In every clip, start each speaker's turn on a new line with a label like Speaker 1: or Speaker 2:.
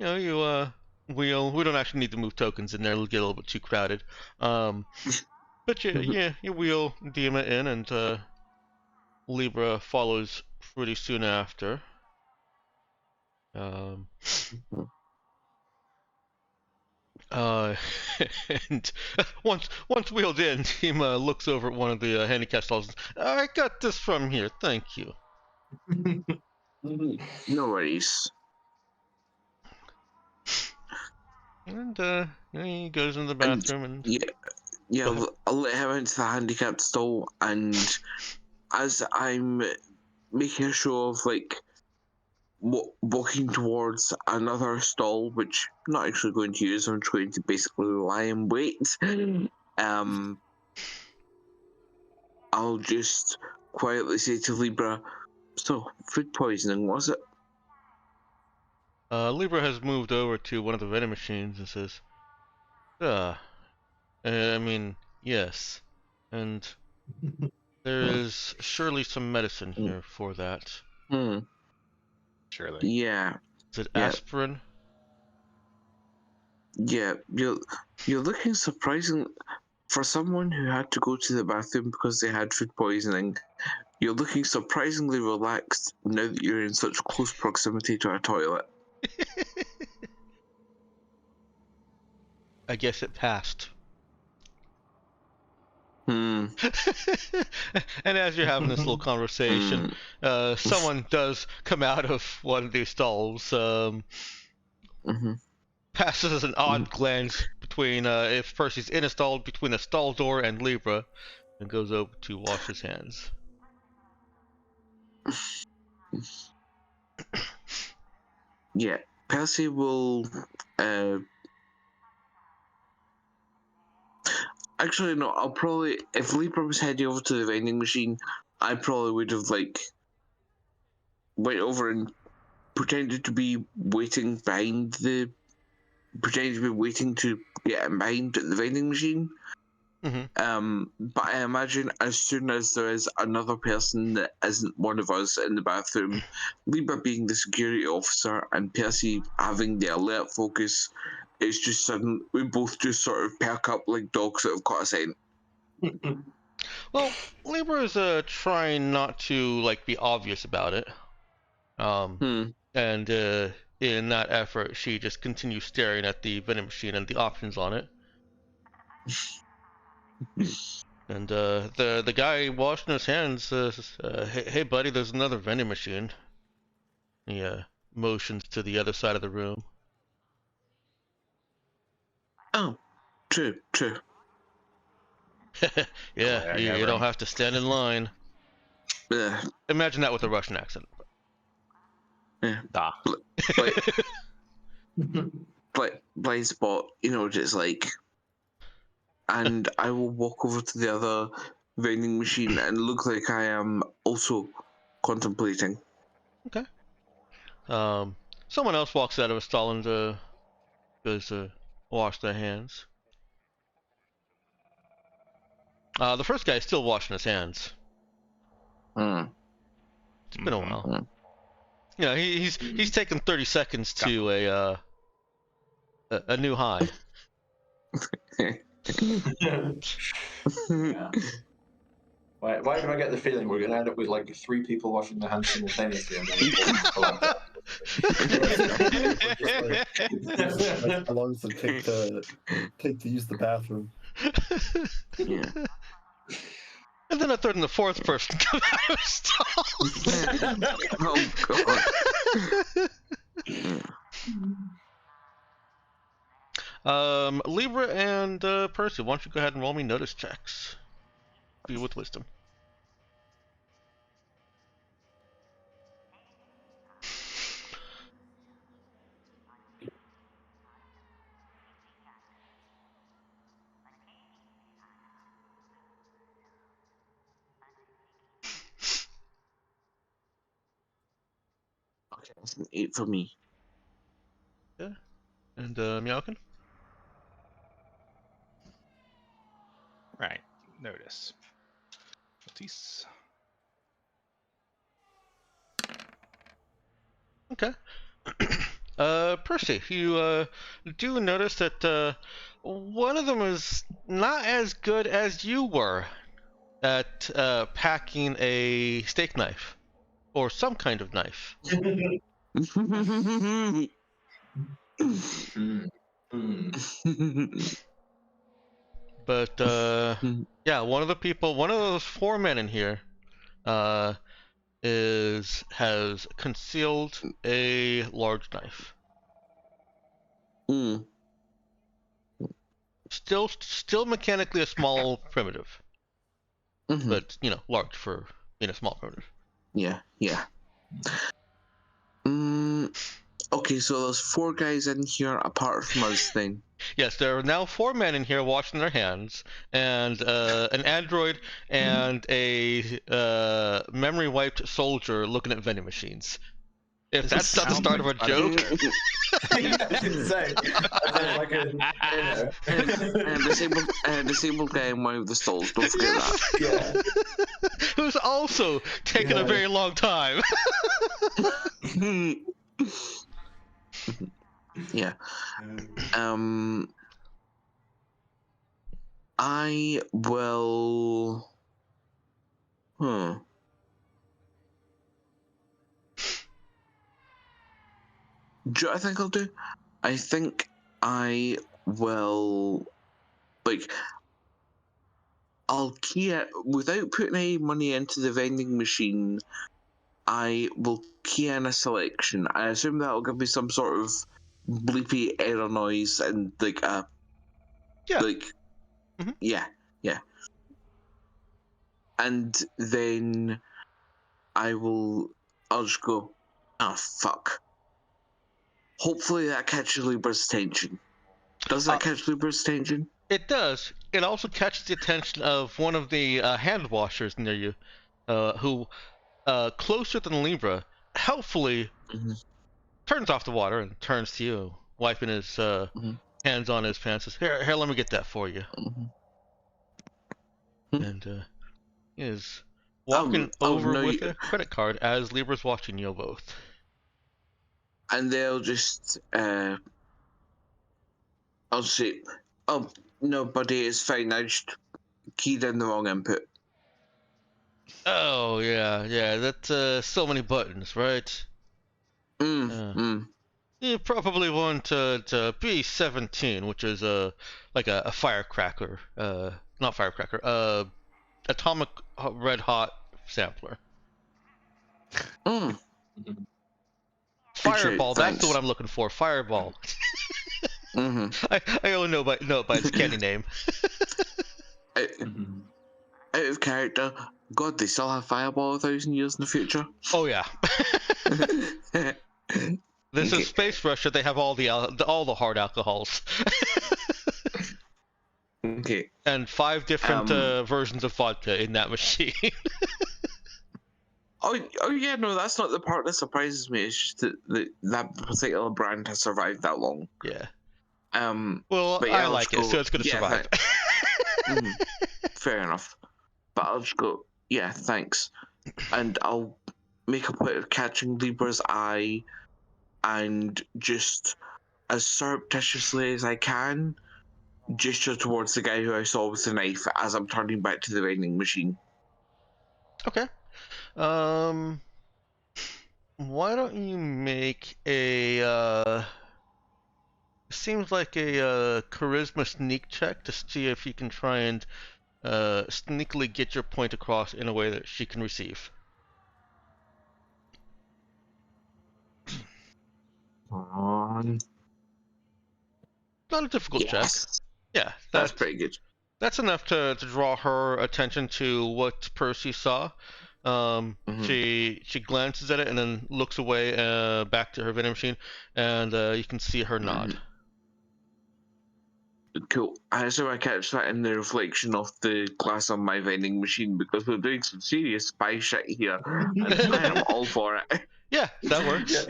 Speaker 1: we don't actually need to move tokens in there. It'll get a little bit too crowded. But you wheel Dima in, and Libra follows pretty soon after. And once wheeled in, Dima looks over at one of the handicap stalls. I got this from here, thank you.
Speaker 2: No worries.
Speaker 1: And he goes in the bathroom and
Speaker 2: yeah. I'll let him into the handicapped stall, and as I'm making a show of like walking towards another stall, which I'm not actually going to use. I'm just going to basically lie in wait. I'll just quietly say to Libra, "So, food poisoning, was it?"
Speaker 1: Libra has moved over to one of the vending machines and says, I mean, yes. And there is surely some medicine here for that.
Speaker 3: Surely.
Speaker 2: Yeah.
Speaker 1: Is it aspirin?
Speaker 2: Yeah, you're looking surprising for someone who had to go to the bathroom because they had food poisoning. You're looking surprisingly relaxed now that you're in such close proximity to a toilet.
Speaker 1: I guess it passed.
Speaker 2: Hmm.
Speaker 1: And as you're having this little conversation, someone does come out of one of these stalls, passes an odd glance between, if Percy's in a stall, between the stall door and Libra, and goes over to wash his hands.
Speaker 2: Yeah, Percy will. Actually, no. I'll probably, if Libra was heading over to the vending machine, I probably would have like went over and pretended to be waiting behind the, pretended to be waiting to get him behind the vending machine. But I imagine as soon as there is another person that isn't one of us in the bathroom, Libra being the security officer and Percy having the alert focus, it's just sudden. We both just sort of perk up like dogs that have caught a scent.
Speaker 1: Well, Libra is trying not to like be obvious about it. And in that effort, she just continues staring at the vending machine and the options on it. And the guy washing his hands says, hey buddy, there's another vending machine. He motions to the other side of the room.
Speaker 2: Oh, true.
Speaker 1: Yeah, you don't have to stand in line. Imagine that with a Russian accent.
Speaker 2: Yeah. Blind spot, just like, and I will walk over to the other vending machine and look like I am also contemplating.
Speaker 1: Okay. Someone else walks out of a stall and goes to wash their hands. The first guy is still washing his hands. It's been a while. He's taken 30 seconds to a new high.
Speaker 4: Yeah. Why do I get the feeling we're going to end up with like 3 people washing their hands simultaneously and then
Speaker 5: how long does it take to use the bathroom?
Speaker 2: Yeah.
Speaker 1: And then a third and the fourth person come out of stalls.
Speaker 2: Oh
Speaker 1: god. Libra and Percy, why don't you go ahead and roll me notice checks? Be with wisdom.
Speaker 2: Okay, that's an 8 for me.
Speaker 1: Yeah. And Meowkin?
Speaker 3: Right. Notice. Notice.
Speaker 1: Okay. Percy, you do notice that one of them is not as good as you were at packing a steak knife or some kind of knife. But yeah, one of those four men in here, uh, has concealed a large knife. Still mechanically a small primitive, but large for being a small primitive.
Speaker 2: Yeah. Okay, so there's four guys in here apart from us then.
Speaker 1: Yes, there are now four men in here washing their hands, and an android and a memory wiped soldier looking at vending machines. If that's not the start of a joke.
Speaker 2: And disabled guy in one of the stalls, don't forget that.
Speaker 1: Yeah. Who's also taking a very long time.
Speaker 2: Yeah. I will. Do you know what I think I'll do? I think I will, I'll key it without putting any money into the vending machine. I will key in a selection. I assume that'll give me some sort of bleepy error noise and yeah. And then I'll just go, oh fuck. Hopefully that catches Libra's attention. Does that catch Libra's attention?
Speaker 1: It does. It also catches the attention of one of the hand washers near you, who, closer than Libra, helpfully turns off the water and turns to you, wiping his hands on his pants. Says, Here, let me get that for you. And he is walking over with a credit card as Libra's watching you both.
Speaker 2: And they'll just, I'll say, oh, no, buddy, it's fine. I just keyed in the wrong input.
Speaker 1: Oh, yeah, that's so many buttons, right? You probably want B17, which is like a firecracker, not firecracker, atomic red hot sampler. Fireball, that's the one I'm looking for. Fireball. I only know it by its candy name.
Speaker 2: Out of character, God, they still have Fireball 1,000 years in the future.
Speaker 1: Oh yeah. This is Space Russia. They have all the hard alcohols.
Speaker 2: Okay.
Speaker 1: And 5 different versions of vodka in that machine.
Speaker 2: Oh yeah, no, that's not the part that surprises me. It's just that particular brand has survived that long.
Speaker 1: Yeah.
Speaker 2: Well,
Speaker 1: I like it, so it's gonna survive.
Speaker 2: Fair enough. But I'll just go, yeah, thanks. And I'll make a point of catching Libra's eye and just as surreptitiously as I can gesture towards the guy who I saw with the knife as I'm turning back to the vending machine.
Speaker 1: Okay. Why don't you make a seems like a charisma sneak check to see if you can try and sneakily get your point across in a way that she can receive. Not a difficult check. Yeah,
Speaker 2: that's pretty good.
Speaker 1: That's enough to draw her attention to what Percy saw. She glances at it and then looks away back to her vending machine, and you can see her nod.
Speaker 2: Cool. I assume I catch that in the reflection of the glass on my vending machine because we're doing some serious spy shit here, and I am all for it.
Speaker 1: Yeah, that works.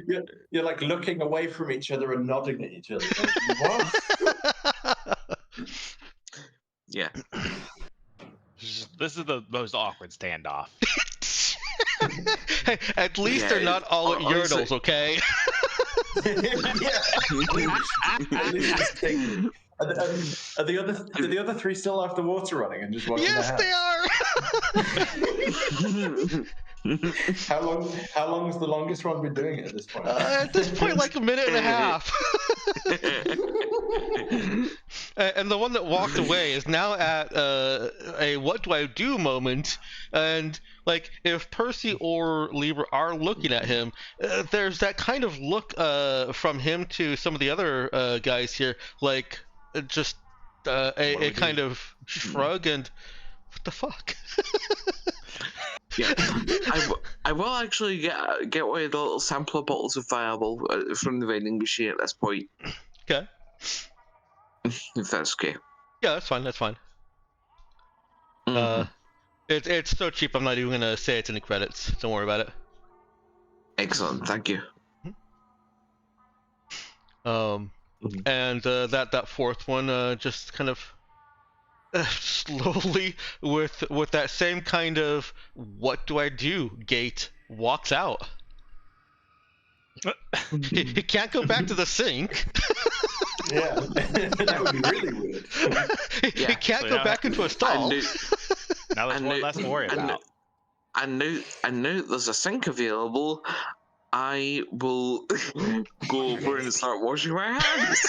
Speaker 4: Yeah, you're like looking away from each other and nodding at each other. Like, what?
Speaker 2: Yeah.
Speaker 3: This is the most awkward standoff.
Speaker 1: Hey, at least they're not all at urinals, okay?
Speaker 4: At least it's tingling. Are the other three still have the water running and just washing
Speaker 1: Yes,
Speaker 4: their
Speaker 1: they
Speaker 4: hands?
Speaker 1: are.
Speaker 4: How long has the longest one been doing it at this point?
Speaker 1: At this point, like a minute and a half. And the one that walked away is now at a what do I do moment, and like if Percy or Libra are looking at him, there's that kind of look from him to some of the other guys here, like just a kind of shrug and what the fuck.
Speaker 2: Yeah, I will actually get one of the little sampler bottles of Fireball from the vending machine at this point.
Speaker 1: Okay.
Speaker 2: If that's okay.
Speaker 1: Yeah, that's fine. That's fine. It's so cheap. I'm not even gonna say it's in the credits. Don't worry about it.
Speaker 2: Excellent, thank you.
Speaker 1: And that fourth one just kind of slowly with that same kind of what do I do gait walks out. He can't go back to the sink.
Speaker 4: Yeah, that would be really weird.
Speaker 1: He can't go back into a stall.
Speaker 3: Now there's one less to worry about.
Speaker 2: And now there's a sink available. I will go over and start washing my hands.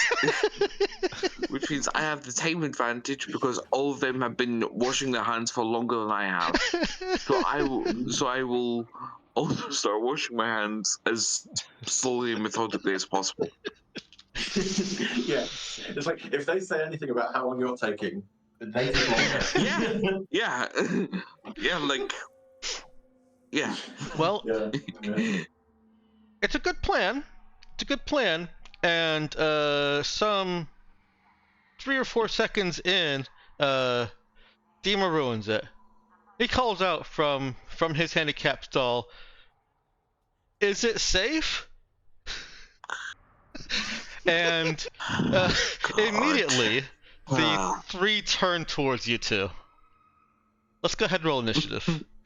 Speaker 2: Which means I have the time advantage because all of them have been washing their hands for longer than I have. So I will also start washing my hands as slowly and methodically as possible.
Speaker 4: Yeah, it's like if they say anything about how long you're taking, they take longer.
Speaker 2: Yeah, yeah.
Speaker 1: Well,
Speaker 4: Yeah.
Speaker 1: it's a good plan. It's a good plan. And some 3 or 4 seconds in, Dima ruins it. He calls out from his handicap stall, "Is it safe?" And immediately, the 3 turn towards you two. Let's go ahead and roll initiative.